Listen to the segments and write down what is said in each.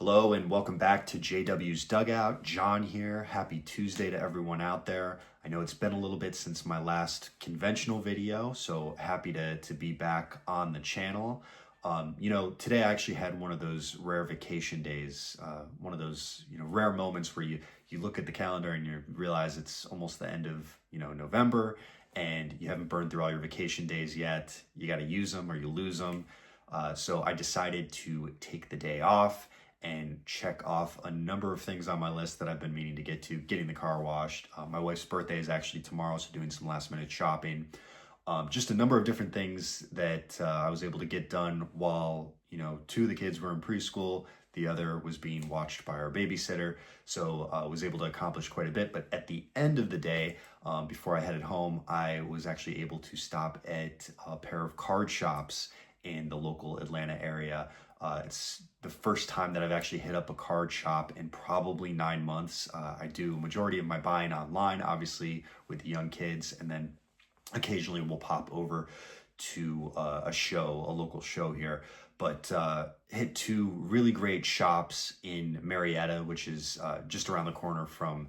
Hello and welcome back to JW's Dugout. John here. Happy Tuesday to everyone out there. I know it's been a little bit since my last conventional video, so happy to be back on the channel. Today I actually had one of those rare vacation days, one of those, rare moments where you look at the calendar and you realize it's almost the end of, November and you haven't burned through all your vacation days yet. You got to use them or you lose them. So I decided to take the day off and check off a number of things on my list that I've been meaning to get to. Getting the car washed. My wife's birthday is actually tomorrow, so doing some last minute shopping. Just a number of different things that I was able to get done while, two of the kids were in preschool. The other was being watched by our babysitter. So I was able to accomplish quite a bit. But at the end of the day, before I headed home, I was actually able to stop at a pair of card shops in the local Atlanta area. It's the first time that I've actually hit up a card shop in probably 9 months. I do a majority of my buying online, obviously with the young kids, and then occasionally we'll pop over to a local show here. But hit two really great shops in Marietta, which is just around the corner from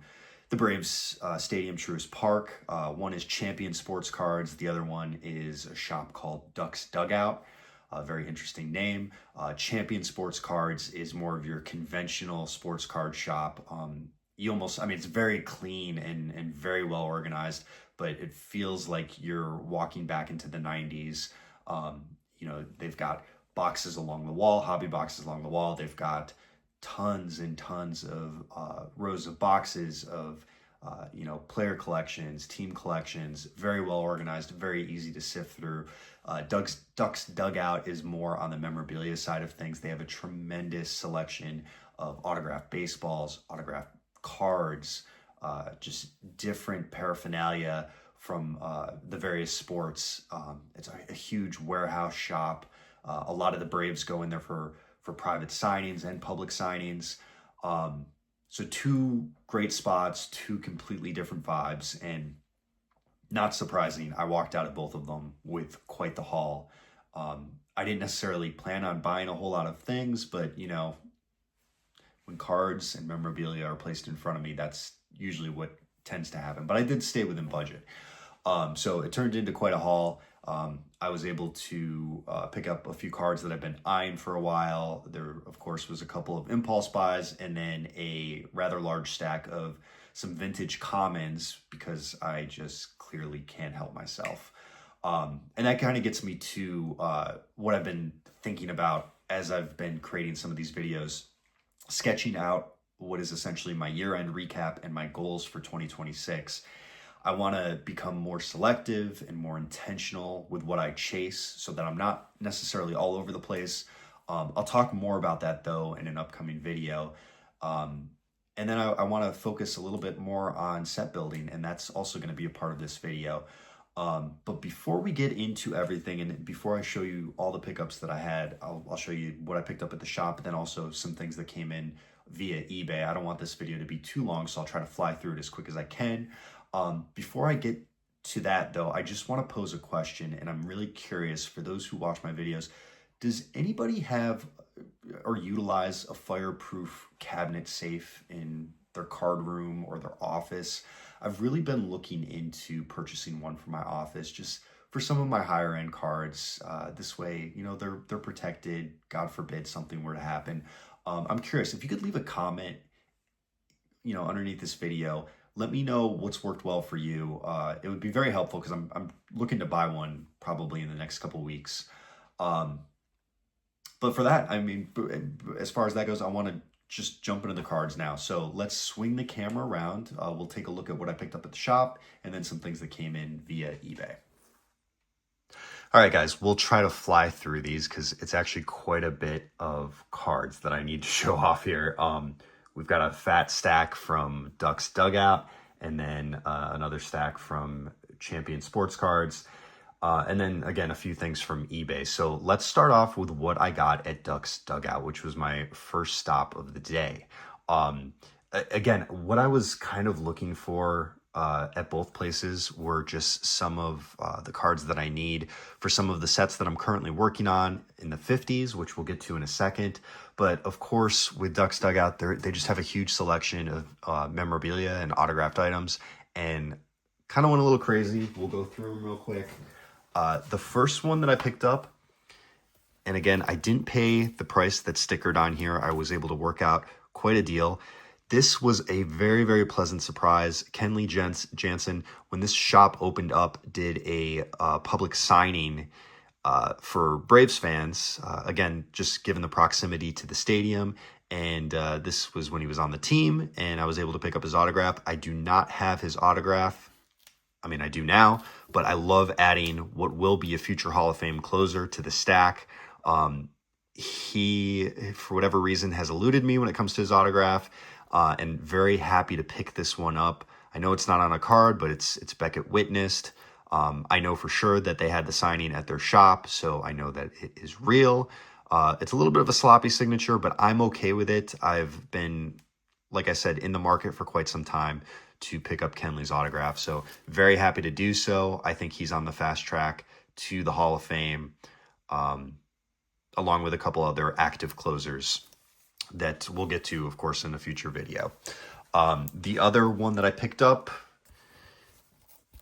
the Braves Stadium, Truist Park. One is Champion Sports Cards. The other one is a shop called Dugout. A very interesting name. Champion Sports Cards is more of your conventional sports card shop. It's very clean and very well organized, but it feels like you're walking back into the 90s. They've got boxes along the wall, hobby boxes along the wall. They've got tons and tons of rows of boxes of player collections, team collections, very well organized, very easy to sift through. Ducks Dugout is more on the memorabilia side of things. They have a tremendous selection of autographed baseballs, autographed cards, just different paraphernalia from the various sports. It's a huge warehouse shop. A lot of the Braves go in there for private signings and public signings. So two great spots, two completely different vibes, and not surprising, I walked out of both of them with quite the haul. I didn't necessarily plan on buying a whole lot of things, but when cards and memorabilia are placed in front of me, that's usually what tends to happen. But I did stay within budget. So it turned into quite a haul. I was able to pick up a few cards that I've been eyeing for a while. There, of course, was a couple of impulse buys and then a rather large stack of some vintage commons because I just clearly can't help myself. And that kind of gets me to what I've been thinking about as I've been creating some of these videos, sketching out what is essentially my year-end recap and my goals for 2026. I want to become more selective and more intentional with what I chase so that I'm not necessarily all over the place. I'll talk more about that though in an upcoming video. And then I want to focus a little bit more on set building, and that's also going to be a part of this video. But before we get into everything, and before I show you all the pickups that I had, I'll show you what I picked up at the shop, and then also some things that came in via eBay. I don't want this video to be too long, so I'll try to fly through it as quick as I can. Before I get to that though, I just want to pose a question, and I'm really curious for those who watch my videos, does anybody have or utilize a fireproof cabinet safe in their card room or their office? I've really been looking into purchasing one for my office just for some of my higher end cards. This way, they're protected. God forbid something were to happen. I'm curious if you could leave a comment, underneath this video. Let me know what's worked well for you. It would be very helpful because I'm looking to buy one probably in the next couple weeks. But for that, as far as that goes, I want to just jump into the cards now. So let's swing the camera around. We'll take a look at what I picked up at the shop and then some things that came in via eBay. All right, guys, we'll try to fly through these because it's actually quite a bit of cards that I need to show off here. We've got a fat stack from Ducks Dugout and then another stack from Champion Sports Cards. And then, again, a few things from eBay. So let's start off with what I got at Ducks Dugout, which was my first stop of the day. Again, what I was kind of looking for at both places were just some of the cards that I need for some of the sets that I'm currently working on in the 50s, which we'll get to in a second. But of course, with Ducks Dugout, they just have a huge selection of memorabilia and autographed items, and kind of went a little crazy. We'll go through them real quick. The first one that I picked up, and again, I didn't pay the price that's stickered on here. I was able to work out quite a deal. This was a very, very pleasant surprise. Kenley Jansen, when this shop opened up, did a public signing for Braves fans. Again, just given the proximity to the stadium. And this was when he was on the team, and I was able to pick up his autograph. I do not have his autograph. I mean, I do now, but I love adding what will be a future Hall of Fame closer to the stack. He, for whatever reason, has eluded me when it comes to his autograph. And very happy to pick this one up. I know it's not on a card, but it's Beckett witnessed. I know for sure that they had the signing at their shop, so I know that it is real. It's a little bit of a sloppy signature, but I'm okay with it. I've been, like I said, in the market for quite some time to pick up Kenley's autograph, so very happy to do so. I think he's on the fast track to the Hall of Fame, along with a couple other active closers that we'll get to, of course, in a future video. The other one that I picked up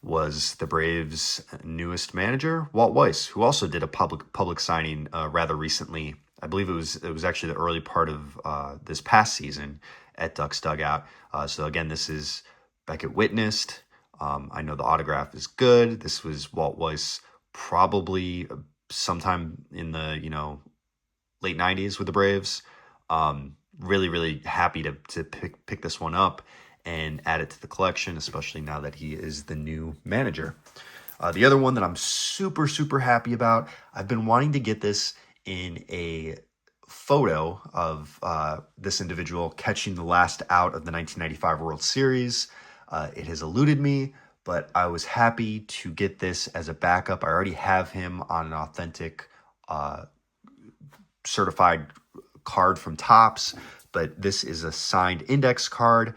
was the Braves' newest manager, Walt Weiss, who also did a public signing rather recently. I believe it was actually the early part of this past season at Ducks Dugout. So again, this is Beckett witnessed. I know the autograph is good. This was Walt Weiss probably sometime in the late 90s with the Braves. Really, really happy to pick this one up and add it to the collection, especially now that he is the new manager. The other one that I'm super, super happy about, I've been wanting to get this in a photo of this individual catching the last out of the 1995 World Series. It has eluded me, but I was happy to get this as a backup. I already have him on an authentic certified card from Topps, but this is a signed index card,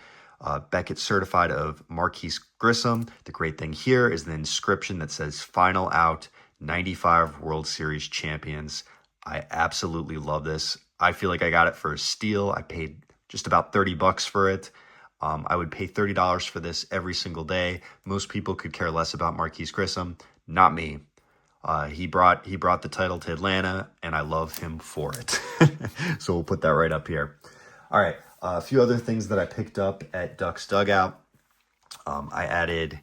Beckett certified of Marquise Grissom. The great thing here is the inscription that says "Final Out, 95 World Series Champions." I absolutely love this. I feel like I got it for a steal. I paid just about $30 for it. I would pay $30 for this every single day. Most people could care less about Marquise Grissom. Not me. He brought the title to Atlanta, and I love him for it. So we'll put that right up here. All right, a few other things that I picked up at Ducks Dugout. I added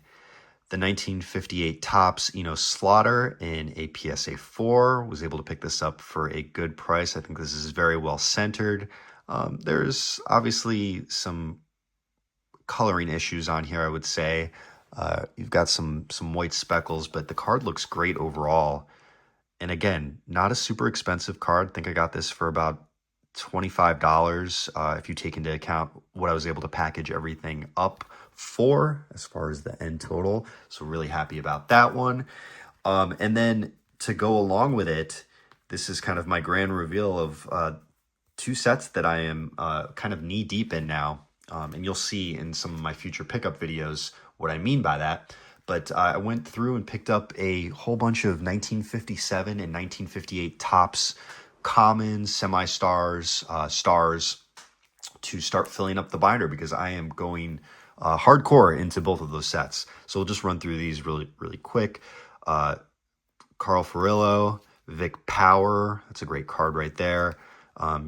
the 1958 Topps Slaughter in a PSA 4. Was able to pick this up for a good price. I think this is very well centered. There's obviously some coloring issues on here, I would say. You've got some white speckles, but the card looks great overall. And again, not a super expensive card. I think I got this for about $25 if you take into account what I was able to package everything up for as far as the end total. So really happy about that one. And then to go along with it, this is kind of my grand reveal of two sets that I am kind of knee deep in now. And you'll see in some of my future pickup videos what I mean by that. But I went through and picked up a whole bunch of 1957 and 1958 Topps commons, semi-stars, stars to start filling up the binder because I am going hardcore into both of those sets. So we'll just run through these really, really quick. Carl Furillo, Vic Power, that's a great card right there.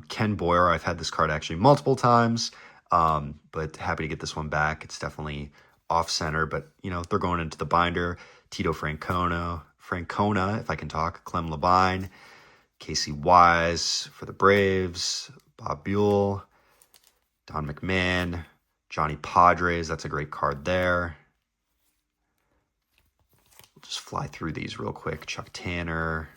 Ken Boyer, I've had this card actually multiple times, but happy to get this one back. It's definitely off-center, but they're going into the binder. Tito Francona, if I can talk, Clem Labine, Casey Wise for the Braves, Bob Buell, Don McMahon, Johnny Padres, that's a great card there. We'll just fly through these real quick. Chuck Tanner,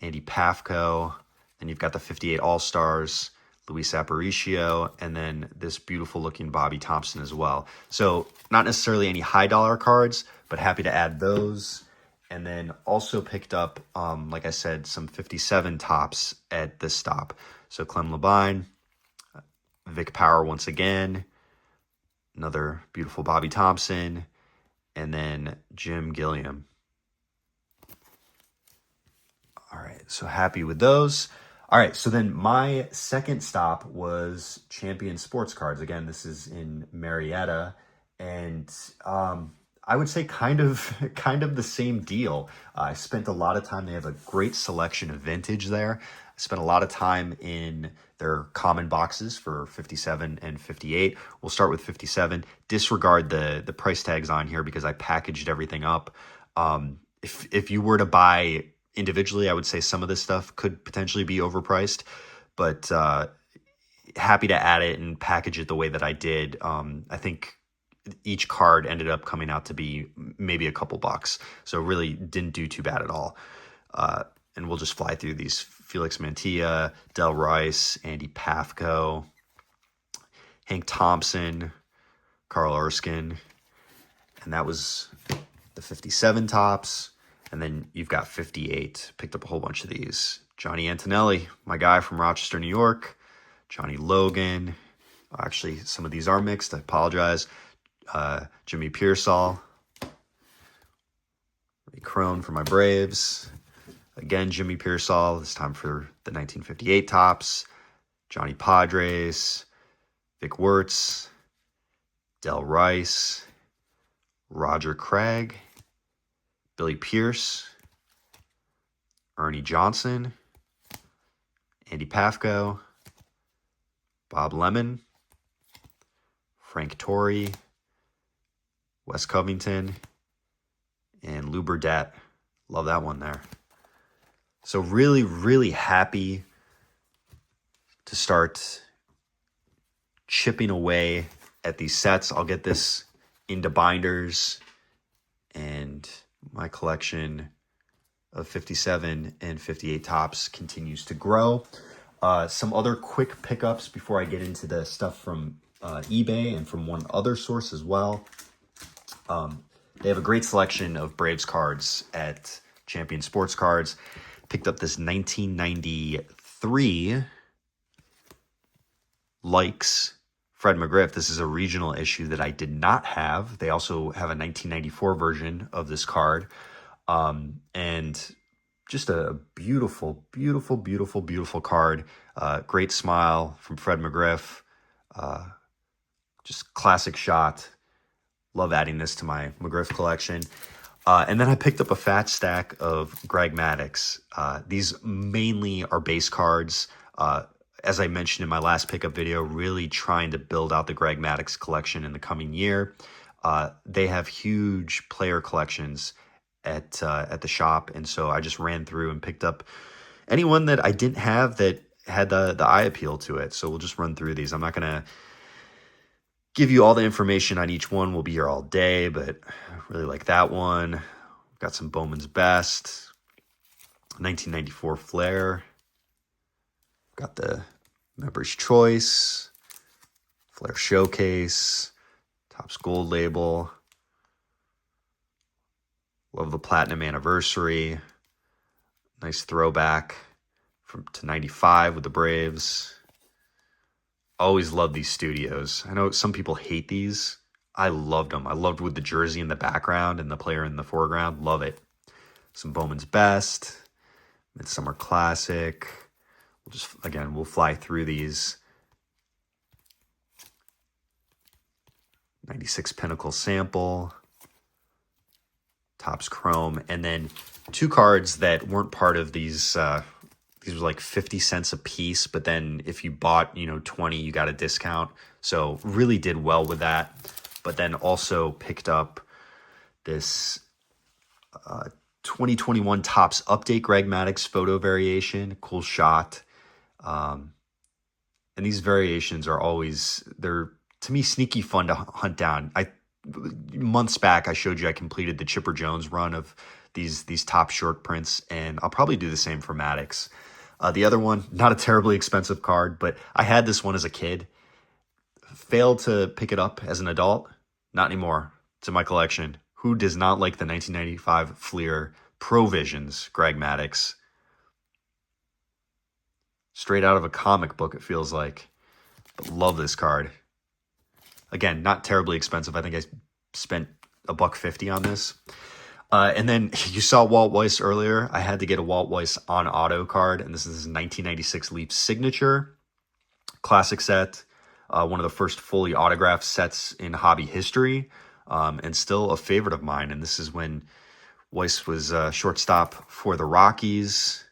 Andy Pafko, then you've got the 58 All-Stars, Luis Aparicio, and then this beautiful looking Bobby Thompson as well. So not necessarily any high dollar cards, but happy to add those. And then also picked up, like I said, some 57 Topps at this stop. So Clem Labine, Vic Power once again, Another beautiful Bobby Thompson. And then Jim Gilliam. All right, so happy with those. All right, so then my second stop was Champion Sports Cards. Again, this is in Marietta, and I would say kind of the same deal. I spent a lot of time. They have a great selection of vintage there. I spent a lot of time in their common boxes for 57 and 58. We'll start with 57. Disregard the price tags on here because I packaged everything up. If you were to buy individually, I would say some of this stuff could potentially be overpriced, but happy to add it and package it the way that I did. I think each card ended up coming out to be maybe a couple bucks, so really didn't do too bad at all. And we'll just fly through these. Felix Mantilla, Del Rice, Andy Pafko, Hank Thompson, Carl Erskine, and that was the 57 tops. And then you've got 58. Picked up a whole bunch of these. Johnny Antonelli, my guy from Rochester, New York. Johnny Logan. Actually, some of these are mixed. I apologize. Jimmy Pearsall. Ray Crone for my Braves. Again, Jimmy Pearsall. This time for the 1958 tops. Johnny Padres. Vic Wirtz. Del Rice. Roger Craig. Billy Pierce, Ernie Johnson, Andy Pafko, Bob Lemon, Frank Torrey, Wes Covington, and Lou Burdette. Love that one there. So really, really happy to start chipping away at these sets. I'll get this into binders, and my collection of 57 and 58 tops continues to grow. Some other quick pickups before I get into the stuff from eBay and from one other source as well. They have a great selection of Braves cards at Champion Sports Cards. Picked up this 1993 Likes Fred McGriff. This is a regional issue that I did not have. They also have a 1994 version of this card. And just a beautiful, beautiful, beautiful, beautiful card. Great smile from Fred McGriff. Just classic shot. Love adding this to my McGriff collection. And then I picked up a fat stack of Greg Maddux. These mainly are base cards. As I mentioned in my last pickup video, really trying to build out the Greg Maddux collection in the coming year. They have huge player collections at the shop, and so I just ran through and picked up anyone that I didn't have that had the eye appeal to it. So we'll just run through these. I'm not going to give you all the information on each one. We'll be here all day, but I really like that one. Got some Bowman's Best, 1994 Flair. Got the Member's Choice, Flair Showcase, Topps Gold Label. Love the Platinum Anniversary. Nice throwback to 95 with the Braves. Always love these studios. I know some people hate these. I loved them. I loved with the jersey in the background and the player in the foreground. Love it. Some Bowman's Best, Midsummer Classic. We'll fly through these. 96 Pinnacle Sample, Topps Chrome, and then two cards that weren't part of these. These were like 50 cents a piece, but then if you bought, 20, you got a discount. So really did well with that. But then also picked up this 2021 Topps Update Greg Maddux photo variation. Cool shot. And these variations are always, they're, to me, sneaky fun to hunt down. Months back, I showed you I completed the Chipper Jones run of these top short prints, and I'll probably do the same for Maddux. The other one, not a terribly expensive card, but I had this one as a kid. Failed to pick it up as an adult. Not anymore. It's in my collection. Who does not like the 1995 Fleer Provisions Greg Maddux? Straight out of a comic book, it feels like. But love this card. Again, not terribly expensive. I think I spent $150 on this. And then you saw Walt Weiss earlier. I had to get a Walt Weiss on auto card, and this is his 1996 Leaf Signature. Classic set. One of the first fully autographed sets in hobby history, and still a favorite of mine. And this is when Weiss was shortstop for the Rockies.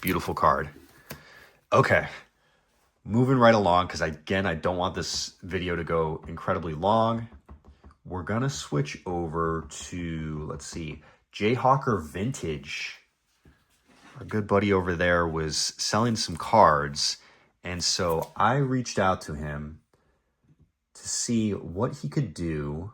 Beautiful card. Okay, moving right along, because again, I don't want this video to go incredibly long. We're going to switch over to, let's see, Jayhawker Vintage. Our good buddy over there was selling some cards, and so I reached out to him to see what he could do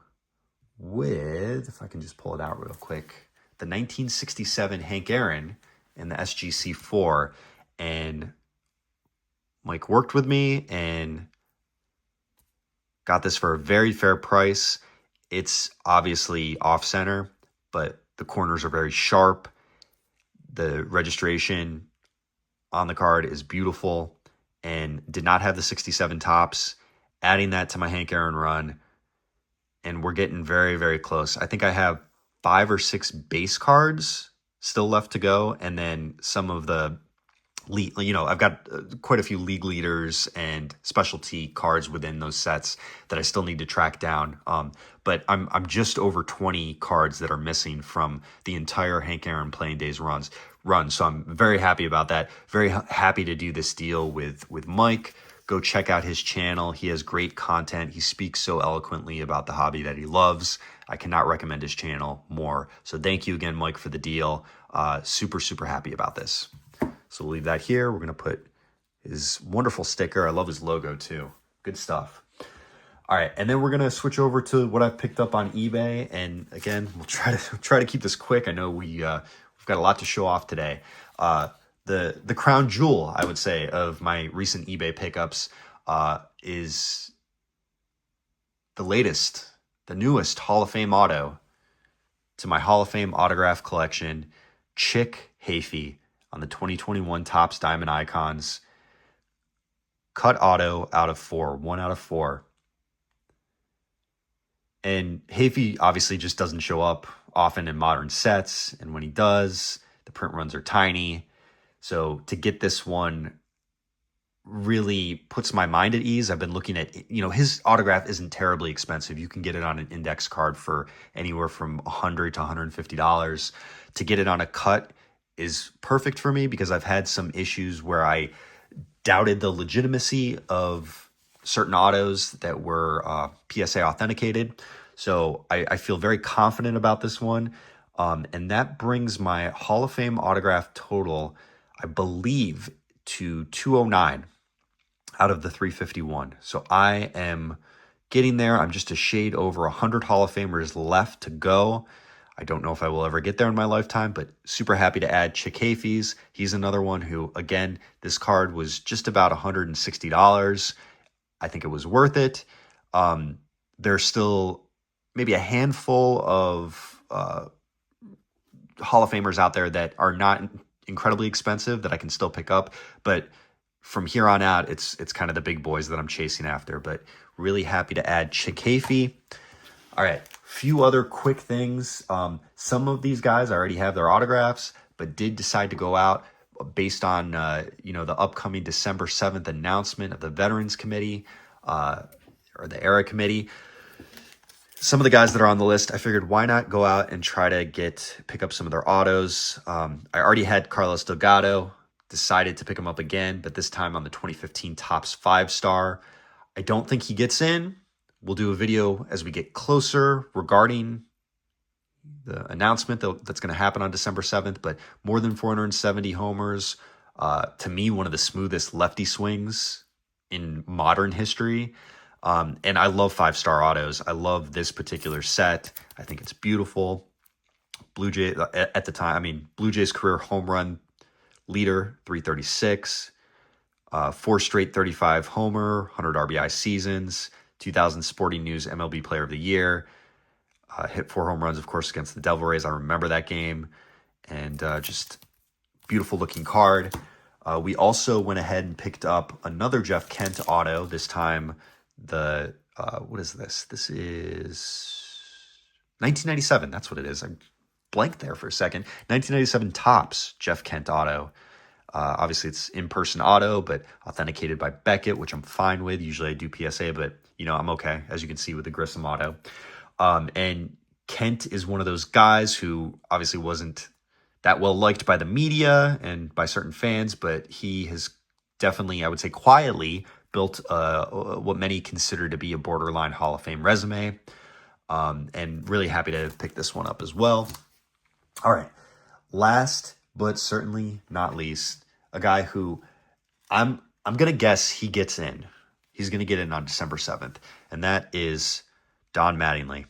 with, if I can just pull it out real quick, the 1967 Hank Aaron in the SGC4. And Mike worked with me and got this for a very fair price. It's obviously off-center, but the corners are very sharp. The registration on the card is beautiful and did not have the 67 tops. Adding that to my Hank Aaron run, and we're getting very, very close. I think I have 5 or 6 base cards still left to go, and then some of the I've got quite a few league leaders and specialty cards within those sets that I still need to track down. But I'm just over 20 cards that are missing from the entire Hank Aaron Playing Days run. So I'm very happy about that. Very happy to do this deal with Mike. Go check out his channel. He has great content. He speaks so eloquently about the hobby that he loves. I cannot recommend his channel more. So thank you again, Mike, for the deal. Super, super happy about this. So we'll leave that here. We're going to put his wonderful sticker. I love his logo too. Good stuff. All right, and then we're going to switch over to what I've picked up on eBay. And again, we'll try to keep this quick. I know we've got a lot to show off today. The crown jewel, I would say, of my recent eBay pickups is the newest Hall of Fame auto to my Hall of Fame autograph collection, Chick Hafey on the 2021 Topps Diamond Icons. Cut auto out of 4, 1 out of 4. And Hafey obviously just doesn't show up often in modern sets, and when he does, the print runs are tiny. So to get this one really puts my mind at ease. I've been looking at, his autograph isn't terribly expensive. You can get it on an index card for anywhere from $100 to $150. To get it on a cut is perfect for me because I've had some issues where I doubted the legitimacy of certain autos that were PSA authenticated. So I feel very confident about this one. And that brings my Hall of Fame autograph total, I believe, to 209 out of the 351. So I am getting there. I'm just a shade over 100 Hall of Famers left to go. I don't know if I will ever get there in my lifetime, but super happy to add Chick Hafey's. He's another one who, again, this card was just about $160. I think it was worth it. There's still maybe a handful of Hall of Famers out there that are not incredibly expensive that I can still pick up, but from here on out, it's kind of the big boys that I'm chasing after. But really happy to add Chick Hafey. All right, few other quick things. Some of these guys I already have their autographs, but did decide to go out based on the upcoming December 7th announcement of the Veterans Committee or the Era Committee. Some of the guys that are on the list, I figured why not go out and try to pick up some of their autos. I already had Carlos Delgado, decided to pick him up again, but this time on the 2015 Topps 5-star. I don't think he gets in. We'll do a video as we get closer regarding the announcement that's going to happen on December 7th, but more than 470 homers. To me, one of the smoothest lefty swings in modern history. And I love 5-star autos. I love this particular set. I think it's beautiful. Blue Jays at the time, Blue Jays career home run leader, 336, 4 straight 35 homer, 100 RBI seasons, 2000 Sporting News MLB Player of the Year, hit 4 home runs, of course, against the Devil Rays. I remember that game, and just beautiful looking card. We also went ahead and picked up another Jeff Kent auto, this time the what is this? This is 1997. That's what it is. I blanked there for a second. 1997 Topps Jeff Kent auto. Obviously, it's in-person auto, but authenticated by Beckett, which I'm fine with. Usually I do PSA, but, I'm okay, as you can see with the Grissom auto. And Kent is one of those guys who obviously wasn't that well liked by the media and by certain fans, but he has definitely, I would say quietly, built what many consider to be a borderline Hall of Fame resume. And really happy to pick this one up as well. All right. Last but certainly not least, a guy who I'm gonna guess he gets in. He's gonna get in on December 7th, and that is Don Mattingly.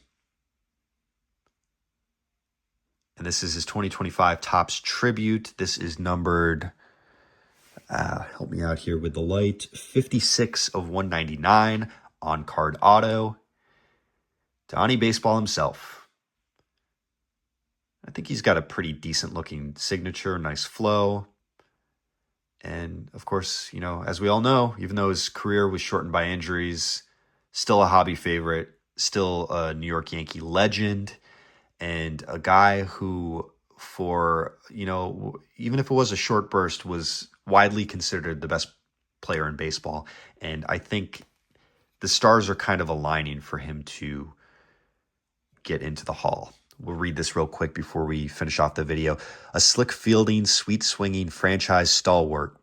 And this is his 2025 Topps Tribute. This is numbered, help me out here with the light, 56 of 199 on card auto. Donnie Baseball himself. I think he's got a pretty decent looking signature, nice flow. And of course, as we all know, even though his career was shortened by injuries, still a hobby favorite, still a New York Yankee legend, and a guy who, for, even if it was a short burst, was widely considered the best player in baseball. And I think the stars are kind of aligning for him to get into the Hall. We'll read this real quick before we finish off the video. A slick fielding, sweet swinging franchise stalwart,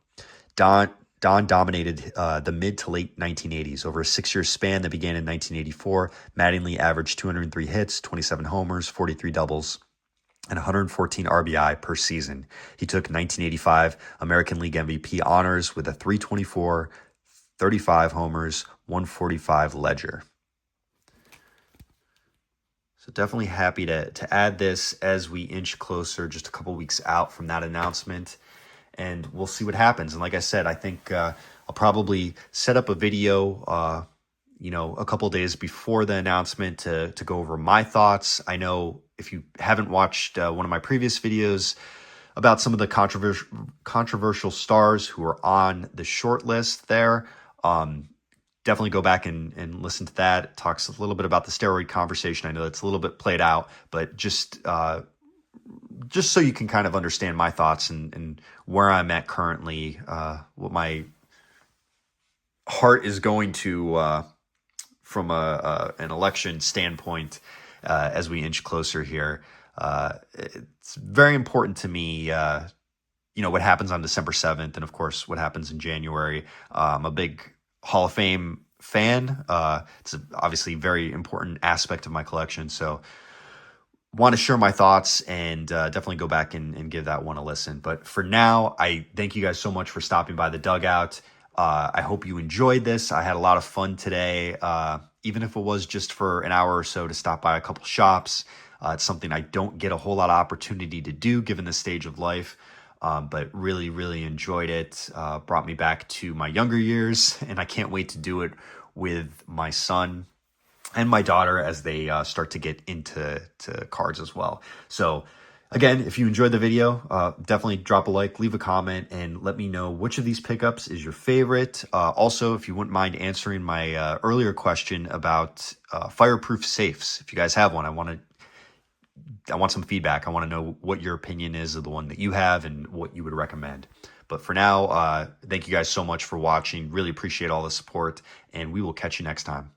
Don dominated the mid to late 1980s. Over a 6-year span that began in 1984, Mattingly averaged 203 hits, 27 homers, 43 doubles, and 114 RBI per season. He took 1985 American League MVP honors with a 324, 35 homers, 145 ledger. So definitely happy to add this as we inch closer, just a couple weeks out from that announcement, and we'll see what happens. And like I said, I think I'll probably set up a video, a couple days before the announcement to go over my thoughts. I know if you haven't watched one of my previous videos about some of the controversial stars who are on the short list there, definitely go back and listen to that. It talks a little bit about the steroid conversation. I know that's a little bit played out, but just so you can kind of understand my thoughts and where I'm at currently, what my heart is going to from an election standpoint as we inch closer here. It's very important to me, what happens on December 7th, and of course what happens in January. I'm a big Hall of Fame fan. It's obviously a very important aspect of my collection. So want to share my thoughts and definitely go back and give that one a listen. But for now, I thank you guys so much for stopping by the Dugout. I hope you enjoyed this. I had a lot of fun today, even if it was just for an hour or so to stop by a couple shops. It's something I don't get a whole lot of opportunity to do given the stage of life. But really, really enjoyed it. Brought me back to my younger years, and I can't wait to do it with my son and my daughter as they start to get into cards as well. So again, if you enjoyed the video, definitely drop a like, leave a comment, and let me know which of these pickups is your favorite. Also, if you wouldn't mind answering my earlier question about fireproof safes, if you guys have one, I want some feedback. I want to know what your opinion is of the one that you have and what you would recommend. But for now, thank you guys so much for watching. Really appreciate all the support, and we will catch you next time.